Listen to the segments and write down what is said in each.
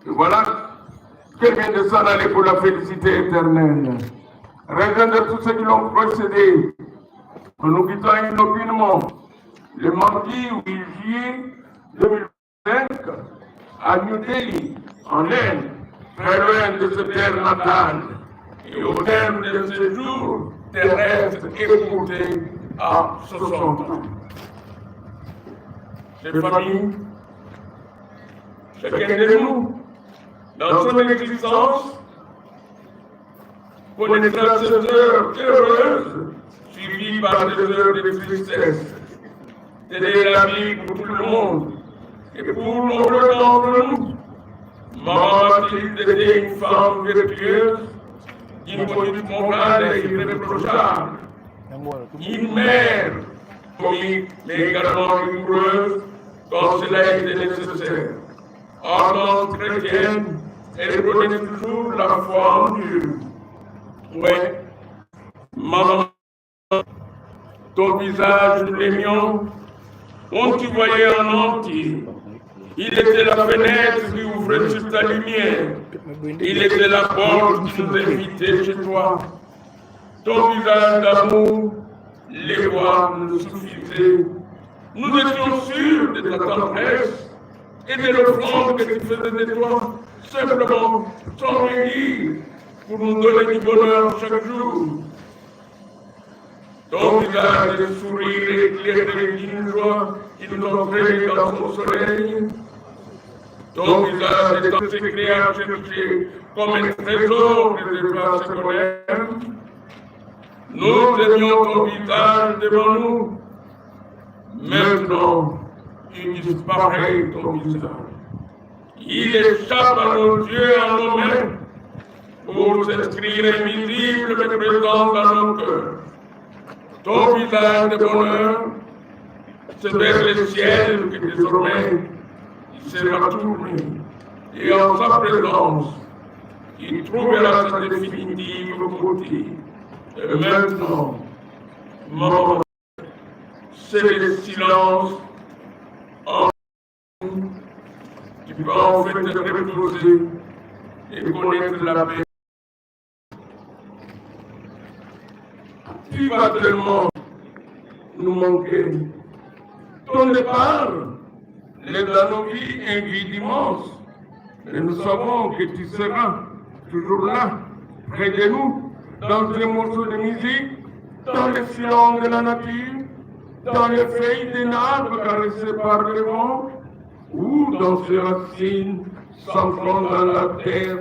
Et voilà qu'elle vient de s'en aller pour la félicité éternelle. Rejoindre tous ceux qui l'ont précédé, en nous quittant inopinément le mardi 8 juillet 2025 à New Delhi, en Inde, très loin de ce terre natale, et au terme de ce jour terrestre écourté à 60 ans. Chers familles, chacun de nous, dans son existence, connaîtra ces heures heureuses, suivies par des heures de tristesse. C'est la vie pour tout le monde. Et pour nombre d'entre nous, Maman Mathilde était une femme vertueuse, d'une conduite morale et irréprochable, une mère comique mais également rigoureuse quand cela était nécessaire. Ardente chrétienne, elle prenait toujours la foi en Dieu. Oui, maman, ton visage nous l'aimions, on t'y voyait en entier. Il était la fenêtre qui ouvrait sur ta lumière. Il était la porte qui nous invitait chez toi. Ton visage d'amour, les voix nous suffisaient. Nous étions sûrs de ta tendresse et de l'offrande que tu faisais de toi, simplement, sans rien dire, pour nous donner du bonheur chaque jour. Ton visage de sourire éclairé d'une joie qui nous entraînait dans son soleil. Ton visage étant secret à chercher comme un trésor réservé à ce qu'on aime. Nous aimions ton visage devant nous. Maintenant, il disparaît ton visage. Il échappe à nos yeux et à nos mains pour s'inscrire invisible mais présent dans nos cœurs. Ton visage de bonheur, c'est vers le ciel que désormais il sera tourné. Et en sa présence, il trouvera sa définitive beauté. Et maintenant, maman, c'est le silence en nous qui peut en fait te reposer et connaître la paix. Tu vas tellement nous manquer. Ton départ laisse dans nos vies un vide immense. Et nous savons que tu seras toujours là, près de nous, dans un morceau de musique, dans le silence de la nature, dans les feuilles des arbres caressées par le vent, ou dans ces racines s'ancrant dans la terre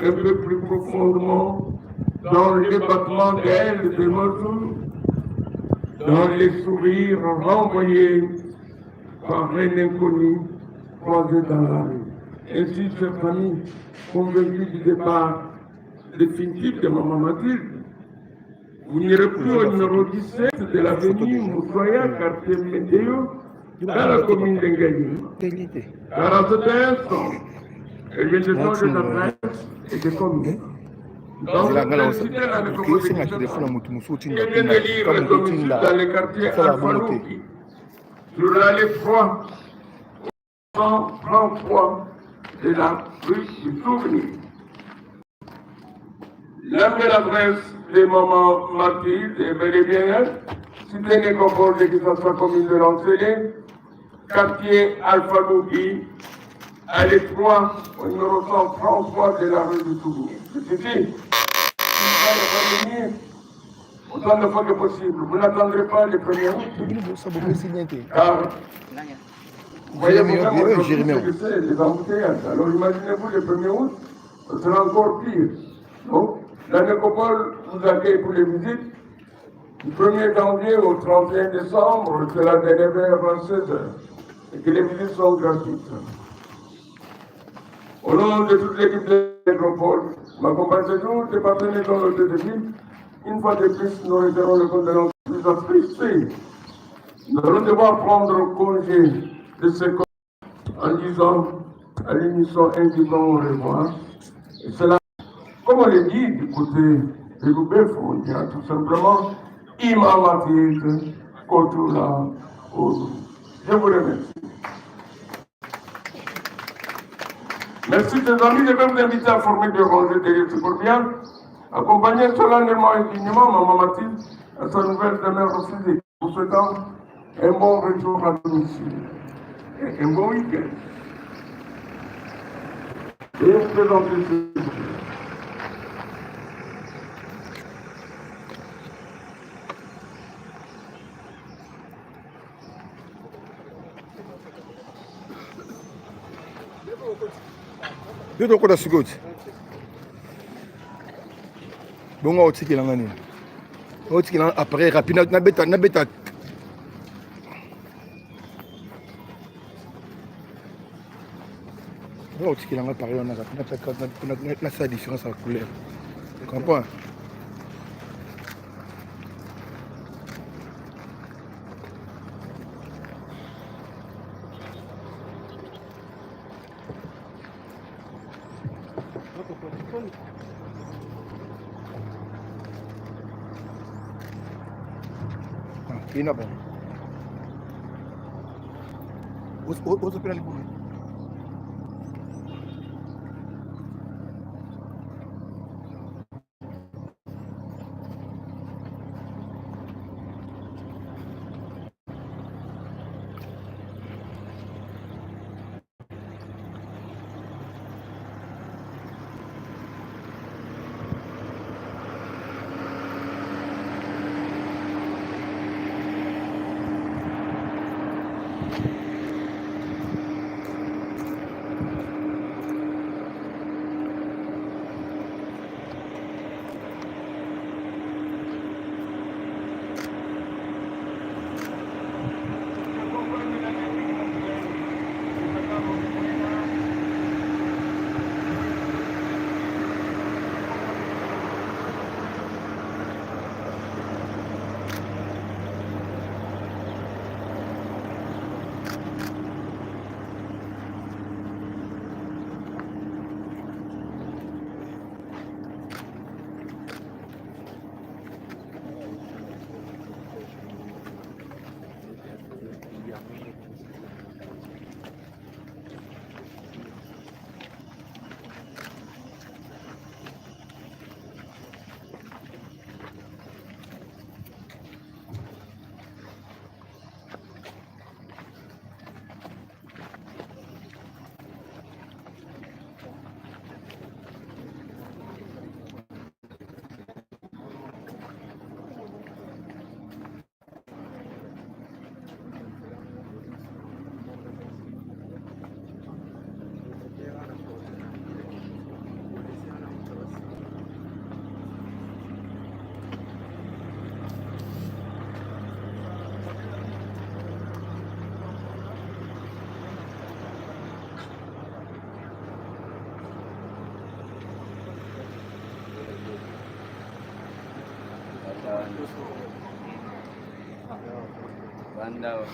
un peu plus profondément, dans les battements d'ailes des oiseaux, dans les sourires renvoyés par un inconnu croisé dans la rue. Ainsi, chère famille, convaincue du départ définitif de Maman Mathilde, vous n'irez plus au numéro 17 de l'avenue Moussoya, quartier Médéo, dans la commune d'Engaï. Car en cet instant, elle vient de changer d'adresse et de commune. Donc, elle vient de lire le domicile dans le quartier Alphalouki, sur l'allée 3, au 133 de la rue du Souvenir. La nouvelle adresse de Maman Mathilde est bel et bien cité Nécopole de Kisasa commune de Lancelé, quartier Alphalouki, allée 3, au numéro 133 de la rue du Souvenir. C'est ici. Autant de fois que possible. Vous n'attendrez pas les premiers août. Car, vous voyez vous-même ce que c'est, les embouteillages. Alors imaginez-vous le 1er août, ce sera encore pire. Donc, la Nécopole vous accueille pour les visites. Du 1er janvier au 31 décembre, c'est la dernière à 16h. Et que les visites sont gratuites. Au nom de toute l'équipe de la Nécopole, m'accompagne ce jour, des partenaires dans l'hôtel de ville. Une fois de plus, nous réservons le condoléances plus attristés. Nous allons devoir prendre congé de ce corps en disant à l'unisson indiquant au revoir. Et cela, comme on le dit du côté de Loubef, on dira tout simplement Imam Mathilde Kotula Odu. Je vous remercie. Merci tes amis, je vais vous inviter à former des rangées derrière ce corbial. Accompagné solennellement et dignement Maman Mathilde à sa nouvelle demeure refusée. Vous souhaitant un bon retour à domicile et un bon week-end. Et présentez ce Yo doko da sigoti. Bongo otiki langa ni. Otiki langa appareil rapide na beta. Bongo otiki langa appareil na sa différence à la couleur. Tu comprends? Ina bom. Usa pela língua. Bandao.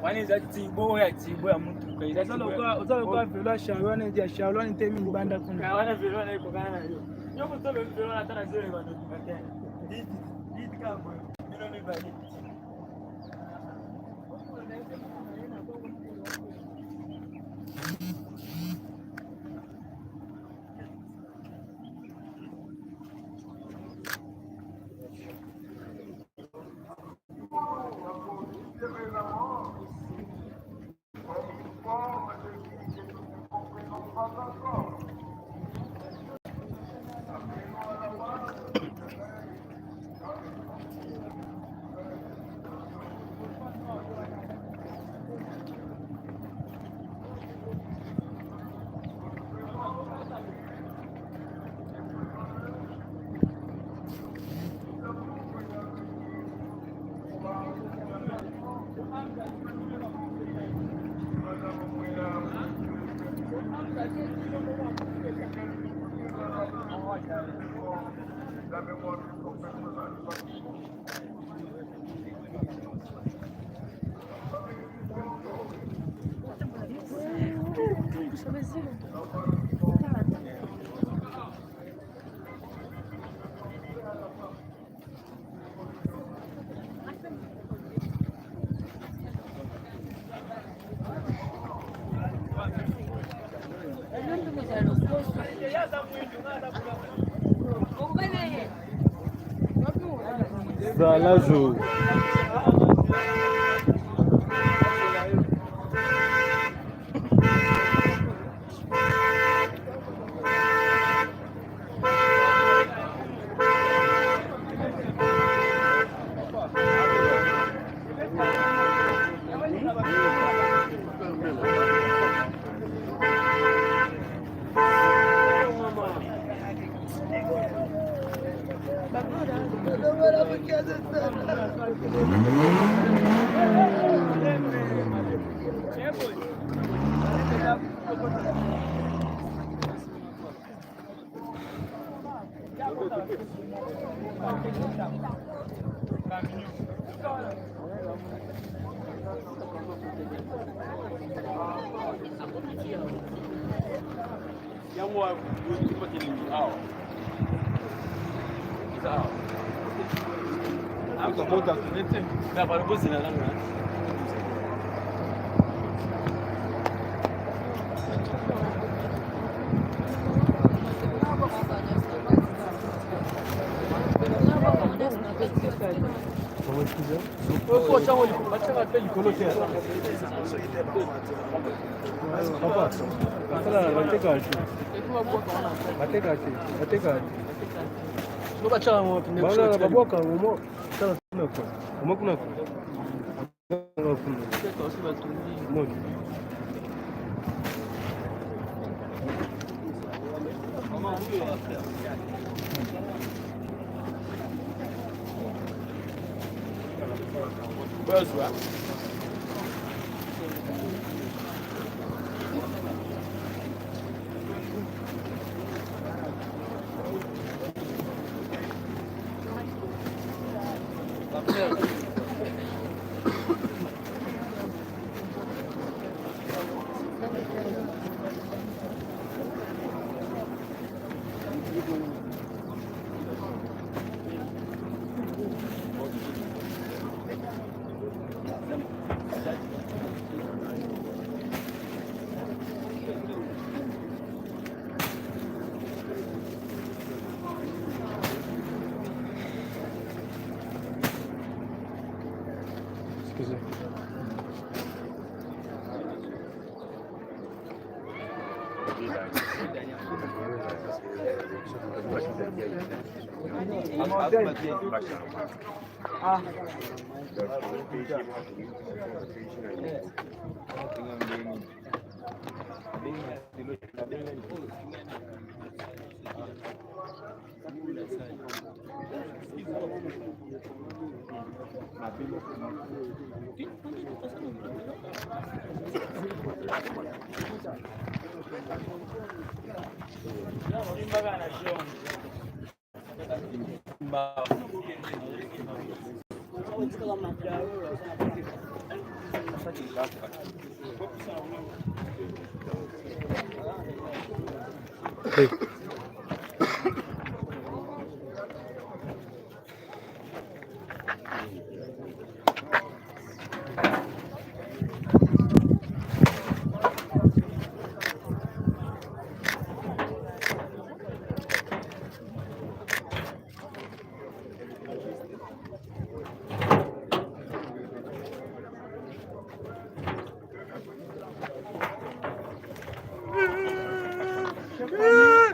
Wanaweza tibo ya mtu kaida. Sasa uzakuwa vile shauri ni shauri ni temi mbanda kuna. Wana vile na iko kana hiyo. Nyoko tobe vile na tana zile kwa ndugu yake. Hii kama ndio ni bali. Zalazo.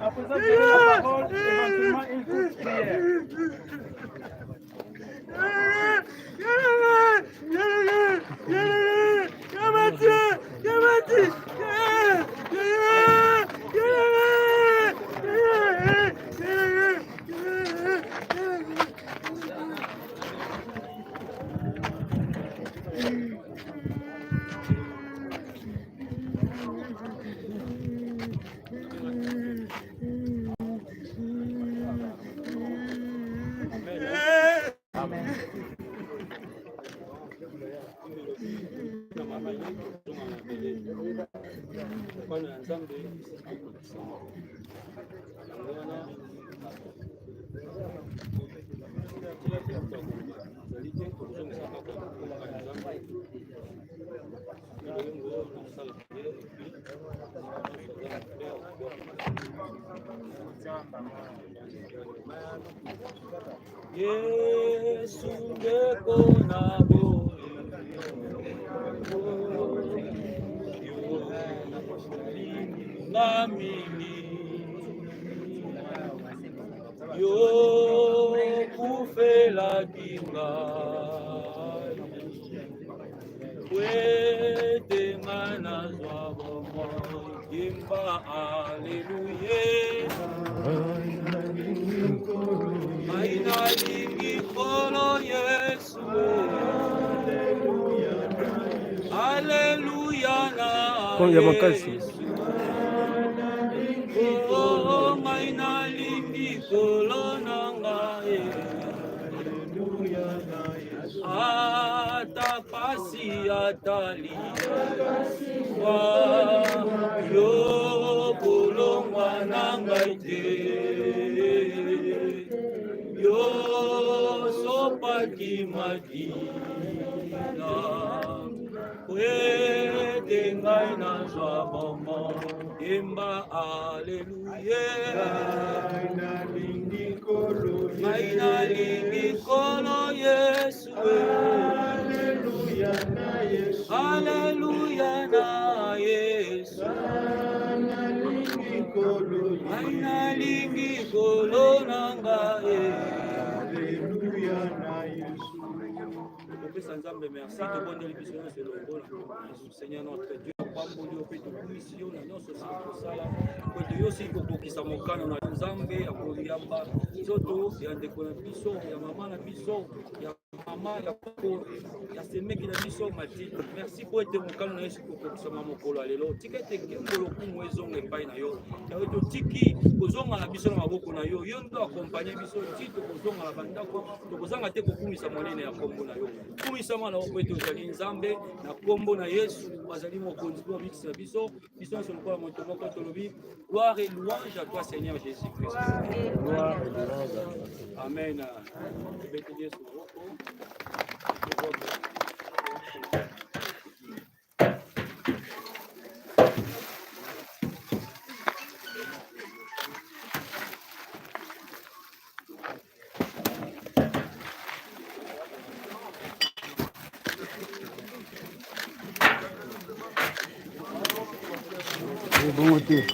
Après ça, vous avez la parole, éventuellement une courte prière. Yesu ndekona namini yo kufela kinga wete mana zwabo kimba haleluya aina lingi kolo Yesu haleluya na Kwa ya makasi oh maina lingi kolo nanga haleluya na Yesu ata pasi atali wa yo kulongwa nanga yo sopaki madina kwete ngai nazwa bomo imba aleluya ngai nalingi kolo Yesu aleluya na Yesu ngai nalingi kolo nanga merci de bonne émission de l'Ongola. Seigneur notre Dieu, pamboli opeto mission na nyonso sala kote yo siko kokisa mokano na Nzambe akoliyamba nzoto ya ndeko na biso ya mama na biso ya mama ya poko ya semeki na biso matiti. Merci pour ete mokano na Yesu kokisa mokolo alelo tikete kembolo kumu ezonga epai na yo ya oto tiki kozonga na biso na maboko na yo yo ndo akompanye biso tito kozonga na bandako tokozanga te kokumisa monene ya kombo na yo kumisama na opo ete ozali Nzambe na kombo na Yesu bazali mokonzi po bikisa biso biso nyonso lokola moto moko tolobi gloire et louange à toi Seigneur Jésus-Christ. Gloire et louange à toi. Amen. bon côté.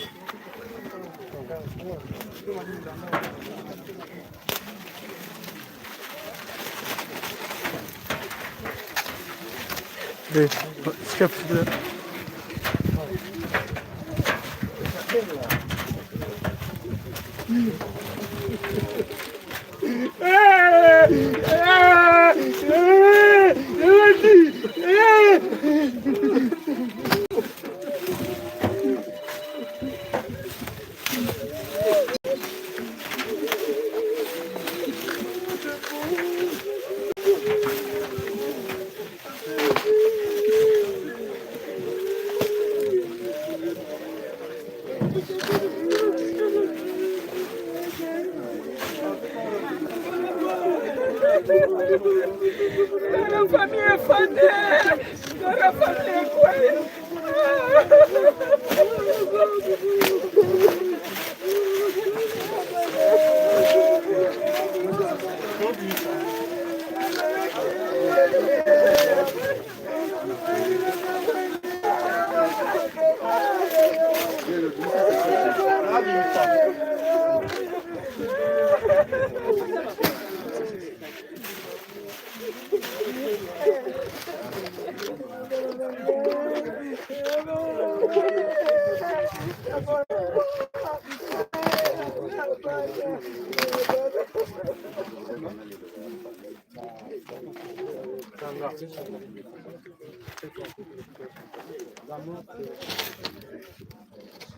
Chef,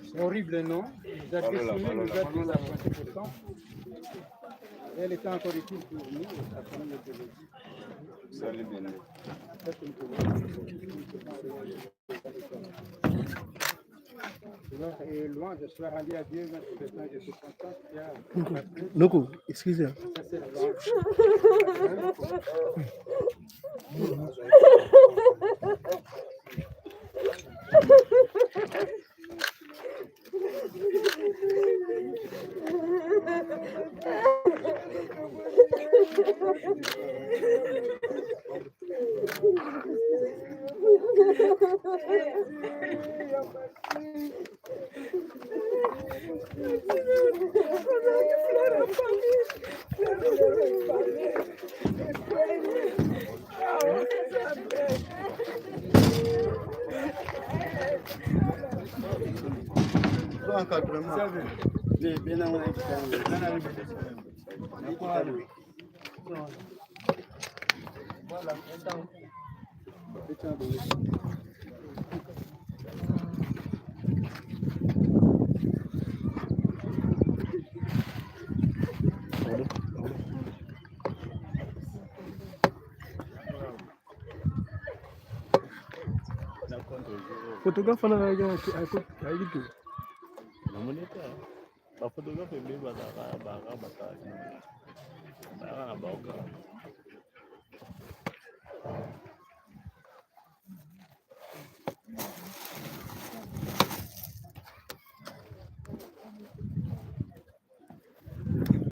C'est horrible, non? Vous avez sonné, nous a plus appointé pourtant. Elle était encore utile pour nous, la famille de et loin de se rallier à Dieu, mais c'est un de ses contacts. Noko, excusez. Ça, c'est loin. Photographe on a aikitu. Namoneka. Ba photographe be ba ba